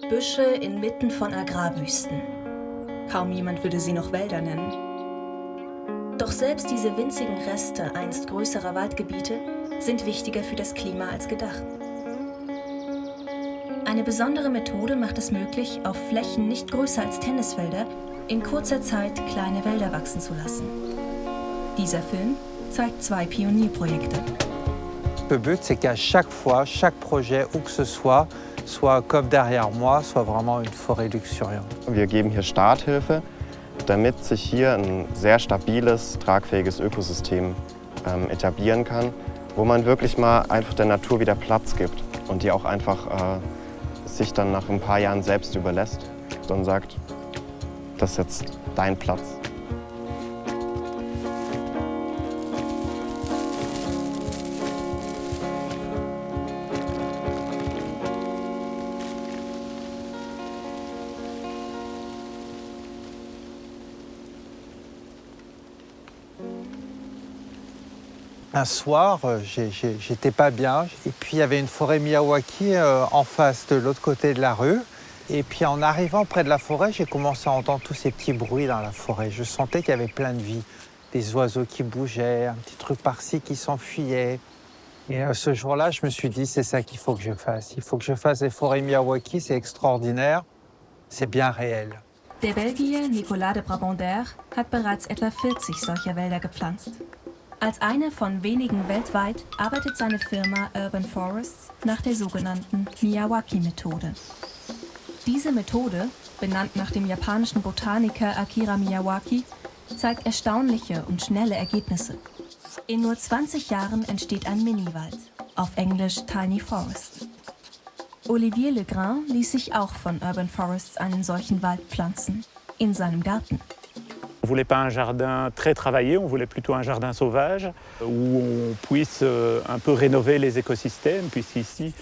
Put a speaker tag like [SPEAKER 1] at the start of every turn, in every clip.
[SPEAKER 1] Büsche inmitten von Agrarwüsten. Kaum jemand würde sie noch Wälder nennen. Doch selbst diese winzigen Reste einst größerer Waldgebiete sind wichtiger für das Klima als gedacht. Eine besondere Methode macht es möglich, auf Flächen nicht größer als Tennisfelder in kurzer Zeit kleine Wälder wachsen zu lassen. Dieser Film zeigt 2 Pionierprojekte.
[SPEAKER 2] Le but, c'est qu'à chaque fois, chaque projet, où que ce soit comme derrière moi, soit vraiment une forêt luxuriante.
[SPEAKER 3] Wir geben hier Starthilfe, damit sich hier ein sehr stabiles, tragfähiges Ökosystem etablieren kann, wo man wirklich mal einfach der Natur wieder Platz gibt und die auch einfach sich dann nach ein paar Jahren selbst überlässt und sagt, das ist jetzt dein Platz.
[SPEAKER 2] Un soir, j'étais pas bien. Et puis il y avait une forêt Miyawaki en face de l'autre côté de la rue. Et puis en arrivant près de la forêt, j'ai commencé à entendre tous ces petits bruits dans la forêt. Je sentais qu'il y avait plein de vie. Des oiseaux qui bougeaient, un petit truc par-ci qui s'enfuyait. Et ce jour-là, je me suis dit, c'est ça qu'il faut que je fasse. Il faut que je fasse les forêts Miyawaki, c'est extraordinaire, c'est bien réel.
[SPEAKER 1] Der Belgier Nicolas de Brabander hat bereits etwa 40 solcher Wälder gepflanzt. Als eine von wenigen weltweit arbeitet seine Firma Urban Forests nach der sogenannten Miyawaki-Methode. Diese Methode, benannt nach dem japanischen Botaniker Akira Miyawaki, zeigt erstaunliche und schnelle Ergebnisse. In nur 20 Jahren entsteht ein Miniwald, auf Englisch Tiny Forest. Olivier Legrain ließ sich auch von Urban Forests einen solchen Wald pflanzen, in seinem Garten.
[SPEAKER 4] On ne voulait pas un jardin très travaillé, on voulait plutôt un jardin sauvage où on puisse un peu rénover les écosystèmes, puisqu'ici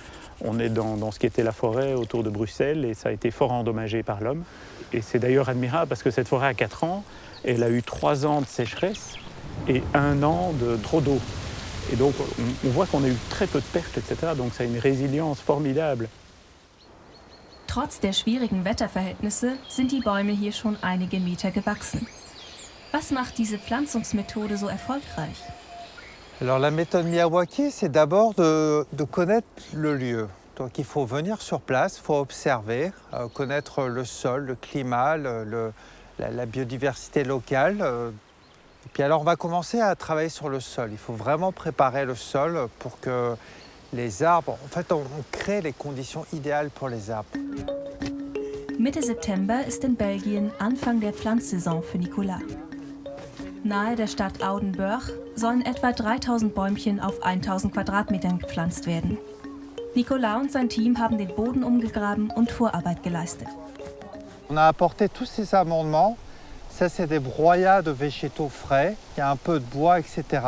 [SPEAKER 4] on est dans ce qui était la forêt autour de Bruxelles et ça a été fort endommagé par l'homme. Et c'est d'ailleurs admirable parce que cette forêt a 4 ans, elle a eu 3 ans de sécheresse et 1 an de trop d'eau. Et donc on voit qu'on a eu très peu de pertes, etc. Donc ça a une résilience formidable.
[SPEAKER 1] Trotz der schwierigen Wetterverhältnisse sind die Bäume hier schon einige Meter gewachsen. Was macht diese Pflanzungsmethode so erfolgreich?
[SPEAKER 2] Alors la méthode Miyawaki, c'est d'abord de connaître le lieu. Donc il faut venir sur place, il faut observer, connaître le sol, le climat, la biodiversité locale. Et puis alors on va commencer à travailler sur le sol. Il faut vraiment préparer le sol pour que les arbres... En fait, on crée les conditions idéales pour les arbres.
[SPEAKER 1] Mitte September ist in Belgien Anfang der Pflanzsaison für Nicolas. Nahe der Stadt Oudenburg sollen etwa 3000 Bäumchen auf 1000 Quadratmetern gepflanzt werden. Nicolas und sein Team haben den Boden umgegraben und Vorarbeit geleistet.
[SPEAKER 2] On a apporté tous ces amendements. Ça, c'est des broyats de végétaux frais. Il y a un peu de bois, etc.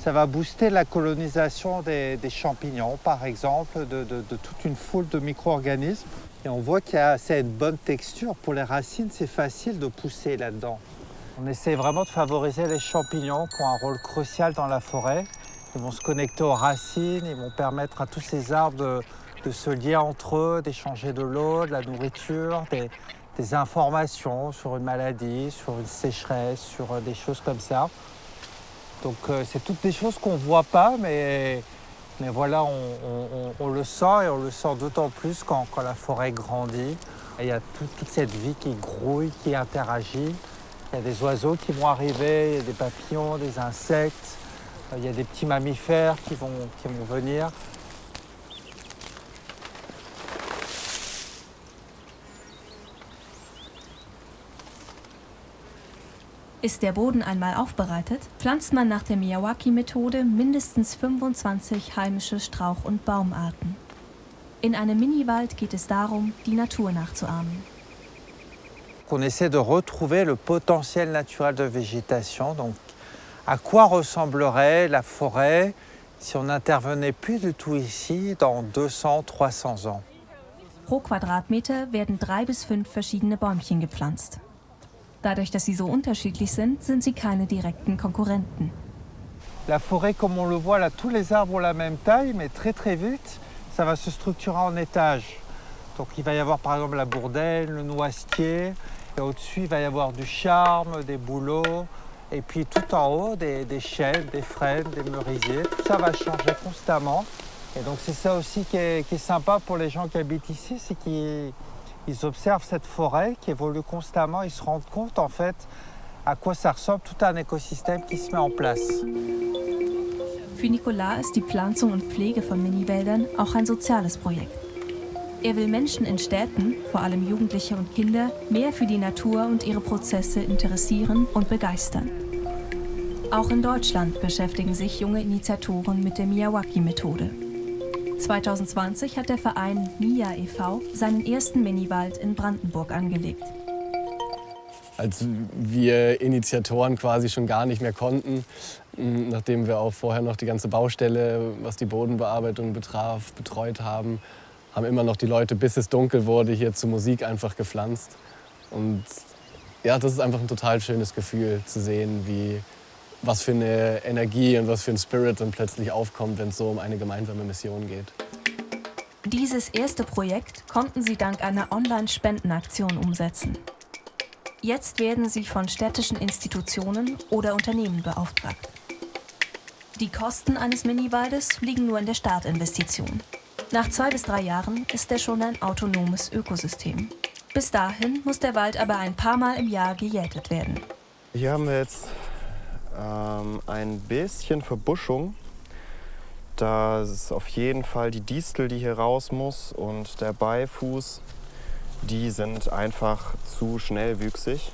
[SPEAKER 2] Ça va booster la colonisation des champignons, par exemple, de toute une foule de micro-organismes. Et on voit qu'il y a assez une bonne texture. Pour les racines, c'est facile de pousser là-dedans. On essaie vraiment de favoriser les champignons qui ont un rôle crucial dans la forêt. Ils vont se connecter aux racines, ils vont permettre à tous ces arbres de se lier entre eux, d'échanger de l'eau, de la nourriture, des informations sur une maladie, sur une sécheresse, sur des choses comme ça. Donc c'est toutes des choses qu'on ne voit pas, mais voilà, on le sent et on le sent d'autant plus quand la forêt grandit. Et il y a toute cette vie qui grouille, qui interagit. Il y a des oiseaux qui vont arriver, il y a des papillons, des insectes, il y a des petits mammifères qui vont venir.
[SPEAKER 1] Ist der Boden einmal aufbereitet, pflanzt man nach der Miyawaki-Methode mindestens 25 heimische Strauch- und Baumarten. In einem Miniwald geht es darum, die Natur nachzuahmen.
[SPEAKER 2] On essaie de retrouver le potentiel naturel de végétation. Donc, à quoi ressemblerait la forêt si on n'intervenait plus du tout ici dans 200, 300 ans?
[SPEAKER 1] Pro Quadratmeter werden 3 bis 5 verschiedene Bäumchen gepflanzt. Dadurch, dass sie so unterschiedlich sind sie keine direkten Konkurrenten.
[SPEAKER 2] La forêt, comme on le voit là, tous les arbres ont la même taille, mais très très vite, ça va se structurer en étages. Donc il va y avoir par exemple la bourdelle, le noisetier. Et au-dessus, il va y avoir du charme, des bouleaux. Et puis tout en haut, des chênes, des frênes, des merisiers. Tout ça va changer constamment. Et donc c'est ça aussi qui est sympa pour les gens qui habitent ici, c'est qu'ils observent cette forêt qui évolue constamment. Ils se rendent compte en fait à quoi ça ressemble, tout un écosystème qui se met en place.
[SPEAKER 1] Für Nicolas ist die Pflanzung und Pflege von Miniwäldern auch ein soziales Projekt. Er will Menschen in Städten, vor allem Jugendliche und Kinder, mehr für die Natur und ihre Prozesse interessieren und begeistern. Auch in Deutschland beschäftigen sich junge Initiatoren mit der Miyawaki-Methode. 2020 hat der Verein MIA e.V. seinen ersten Miniwald in Brandenburg angelegt.
[SPEAKER 5] Als wir Initiatoren quasi schon gar nicht mehr konnten, nachdem wir auch vorher noch die ganze Baustelle, was die Bodenbearbeitung betraf, betreut haben, haben immer noch die Leute, bis es dunkel wurde, hier zur Musik einfach gepflanzt. Und ja, das ist einfach ein total schönes Gefühl zu sehen, was für eine Energie und was für ein Spirit dann plötzlich aufkommt, wenn es so um eine gemeinsame Mission geht.
[SPEAKER 1] Dieses erste Projekt konnten sie dank einer Online-Spendenaktion umsetzen. Jetzt werden sie von städtischen Institutionen oder Unternehmen beauftragt. Die Kosten eines Miniwaldes liegen nur in der Startinvestition. Nach 2 bis 3 Jahren ist er schon ein autonomes Ökosystem. Bis dahin muss der Wald aber ein paar Mal im Jahr gejätet werden.
[SPEAKER 3] Hier haben wir jetzt ein bisschen Verbuschung. Da ist auf jeden Fall die Distel, die hier raus muss, und der Beifuß. Die sind einfach zu schnellwüchsig.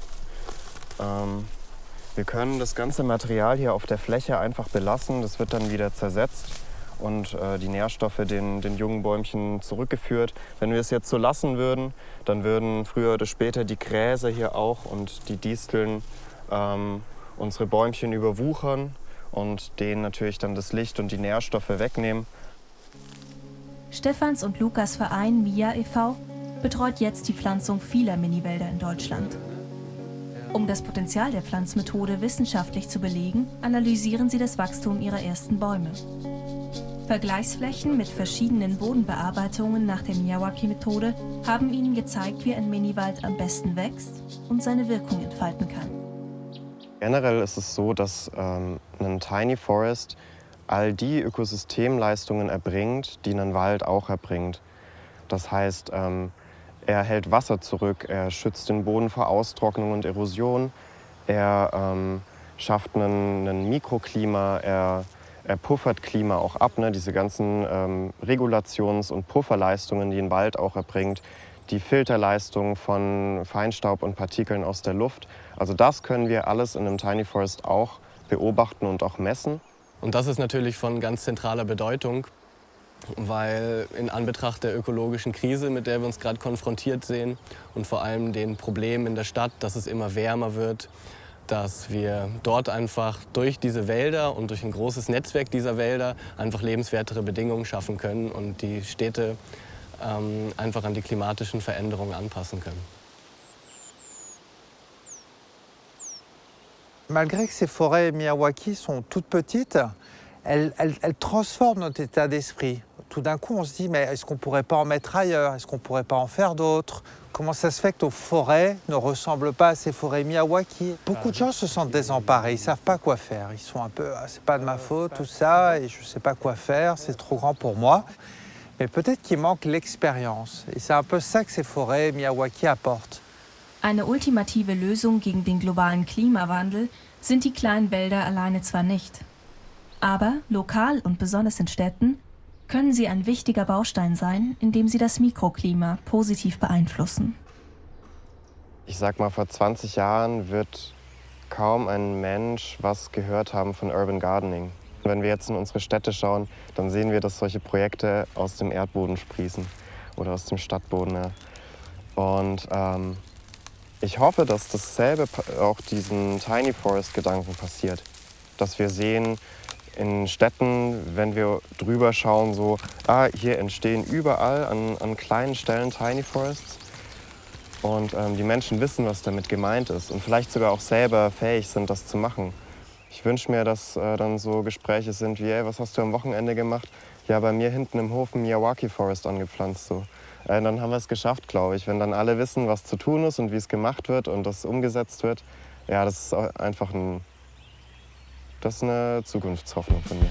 [SPEAKER 3] Wir können das ganze Material hier auf der Fläche einfach belassen. Das wird dann wieder zersetzt und die Nährstoffe den jungen Bäumchen zurückgeführt. Wenn wir es jetzt so lassen würden, dann würden früher oder später die Gräser hier auch und die Disteln unsere Bäumchen überwuchern und denen natürlich dann das Licht und die Nährstoffe wegnehmen.
[SPEAKER 1] Stefans und Lukas Verein MIA e.V. betreut jetzt die Pflanzung vieler Miniwälder in Deutschland. Um das Potenzial der Pflanzmethode wissenschaftlich zu belegen, analysieren sie das Wachstum ihrer ersten Bäume. Vergleichsflächen mit verschiedenen Bodenbearbeitungen nach der Miyawaki-Methode haben ihnen gezeigt, wie ein Miniwald am besten wächst und seine Wirkung entfalten kann.
[SPEAKER 3] Generell ist es so, dass ein Tiny Forest all die Ökosystemleistungen erbringt, die ein Wald auch erbringt. Das heißt, er hält Wasser zurück, er schützt den Boden vor Austrocknung und Erosion, er schafft ein Mikroklima, er puffert Klima auch ab, ne? Diese ganzen Regulations- und Pufferleistungen, die ein Wald auch erbringt, die Filterleistung von Feinstaub und Partikeln aus der Luft. Also das können wir alles in einem Tiny Forest auch beobachten und auch messen.
[SPEAKER 5] Und das ist natürlich von ganz zentraler Bedeutung, weil in Anbetracht der ökologischen Krise, mit der wir uns gerade konfrontiert sehen und vor allem den Problemen in der Stadt, dass es immer wärmer wird, dass wir dort einfach durch diese Wälder und durch ein großes Netzwerk dieser Wälder einfach lebenswertere Bedingungen schaffen können und die Städte einfach an die klimatischen Veränderungen anpassen können.
[SPEAKER 2] Malgré que ces forêts Miyawaki sont toutes petites, elles transforment notre état d'esprit. Tout d'un coup, on se dit, mais est-ce qu'on ne pourrait pas en mettre ailleurs? Est-ce qu'on ne pourrait pas en faire d'autres? Comment ça se fait que nos forêts ne ressemblent pas à ces forêts Miyawaki? Beaucoup de gens se sentent désemparés, ils ne savent pas quoi faire. Ils sont un peu, ah, c'est pas de ma faute, tout ça, et je ne sais pas quoi faire, c'est trop grand pour moi. Mais peut-être qu'il manque l'expérience. Et c'est un peu ça que ces forêts Miyawaki apportent.
[SPEAKER 1] Eine ultimative Lösung gegen den globalen Klimawandel sind die kleinen Wälder alleine zwar nicht. Aber lokal und besonders in Städten können sie ein wichtiger Baustein sein, indem sie das Mikroklima positiv beeinflussen.
[SPEAKER 3] Ich sag mal, vor 20 Jahren wird kaum ein Mensch was gehört haben von Urban Gardening. Wenn wir jetzt in unsere Städte schauen, dann sehen wir, dass solche Projekte aus dem Erdboden sprießen oder aus dem Stadtboden. Ja. Und ich hoffe, dass dasselbe auch diesen Tiny Forest-Gedanken passiert. Dass wir sehen in Städten, wenn wir drüber schauen, so, hier entstehen überall an kleinen Stellen Tiny Forests. Und die Menschen wissen, was damit gemeint ist und vielleicht sogar auch selber fähig sind, das zu machen. Ich wünsche mir, dass dann so Gespräche sind wie, hey, was hast du am Wochenende gemacht? Ja, bei mir hinten im Hof einen Miyawaki Forest angepflanzt. So. dann haben wir es geschafft, glaube ich. Wenn dann alle wissen, was zu tun ist und wie es gemacht wird und das umgesetzt wird, ja, das ist einfach das ist eine Zukunftshoffnung von mir.